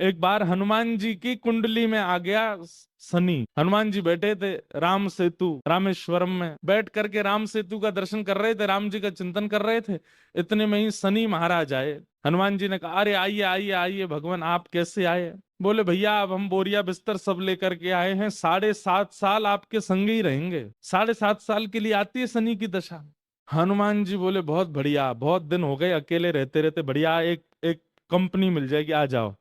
एक बार हनुमान जी की कुंडली में आ गया शनि। हनुमान जी बैठे थे राम सेतु रामेश्वरम में, बैठ करके राम सेतु का दर्शन कर रहे थे, राम जी का चिंतन कर रहे थे। इतने में ही शनि महाराज आए। हनुमान जी ने कहा, अरे आइए आइए आइए भगवान, आप कैसे आए? बोले भैया अब हम बोरिया बिस्तर सब लेकर के आए हैं, 7.5 साल आपके संग ही रहेंगे। 7.5 साल के लिए आती है शनि की दशा। हनुमान जी बोले बहुत बढ़िया, बहुत दिन हो गए अकेले रहते रहते, बढ़िया एक एक कंपनी मिल जाएगी, आ जाओ।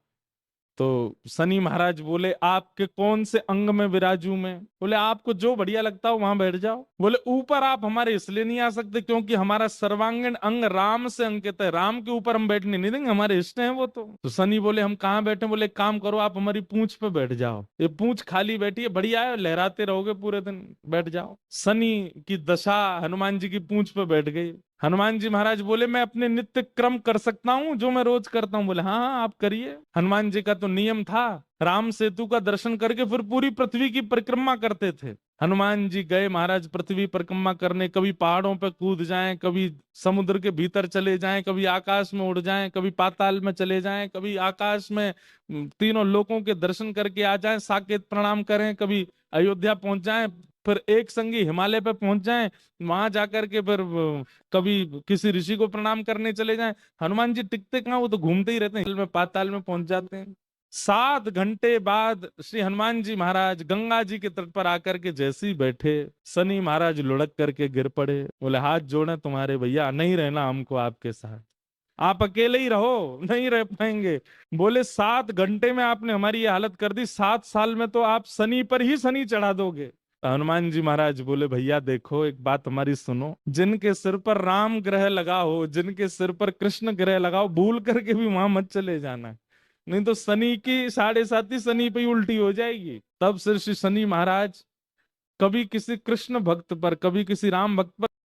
तो शनि महाराज बोले आपके कौन से अंग में विराजू मैं? बोले आपको जो बढ़िया लगता हो वहां बैठ जाओ। बोले ऊपर आप हमारे इसलिए नहीं आ सकते क्योंकि हमारा सर्वांगीण अंग राम से अंकित है, राम के ऊपर हम बैठने नहीं देंगे, हमारे इष्ट हैं वो। तो शनि बोले हम कहाँ बैठे? बोले एक काम करो, आप हमारी पूंछ पे बैठ जाओ, ये पूंछ खाली बैठी है, बढ़िया है, लहराते रहोगे पूरे दिन, बैठ जाओ। शनि की दशा हनुमान जी की पूंछ पे बैठ गई। हनुमान जी महाराज बोले मैं अपने नित्य क्रम कर सकता हूँ जो मैं रोज करता हूँ? बोले हाँ हाँ आप करिए। हनुमान जी का तो नियम था, राम सेतु का दर्शन करके फिर पूरी पृथ्वी की परिक्रमा करते थे। हनुमान जी गए महाराज पृथ्वी परिक्रमा करने, कभी पहाड़ों पे कूद जाएं, कभी समुद्र के भीतर चले जाएं, कभी आकाश में उड़ जाएं, कभी पाताल में चले जाएं, कभी आकाश में तीनों लोकों के दर्शन करके आ जाएं, साकेत प्रणाम करें, कभी अयोध्या पहुंच जाएं, फिर एक संगी हिमालय पे पहुंच जाएं, वहां जाकर के फिर कभी किसी ऋषि को प्रणाम करने चले जाएं। हनुमान जी टिकते कहाँ, वो तो घूमते ही रहते हैं, हिल में पाताल में पहुंच जाते हैं। 7 घंटे बाद श्री हनुमान जी महाराज गंगा जी के तट पर आकर के जैसे ही बैठे, शनि महाराज लुढ़क करके गिर पड़े। बोले हाथ जोड़े तुम्हारे भैया, नहीं रहना हमको आपके साथ, आप अकेले ही रहो, नहीं रह पाएंगे। बोले 7 घंटे में आपने हमारी ये हालत कर दी, 7 साल में तो आप शनि पर ही शनि चढ़ा दोगे। हनुमान जी महाराज बोले भैया देखो एक बात हमारी सुनो, जिनके सिर पर राम ग्रह लगा हो, जिनके सिर पर कृष्ण ग्रह लगा हो, भूल करके भी वहां मत चले जाना, नहीं तो शनि की 7.5 शनि पे ही उल्टी हो जाएगी। तब श्री शनि महाराज कभी किसी कृष्ण भक्त पर, कभी किसी राम भक्त पर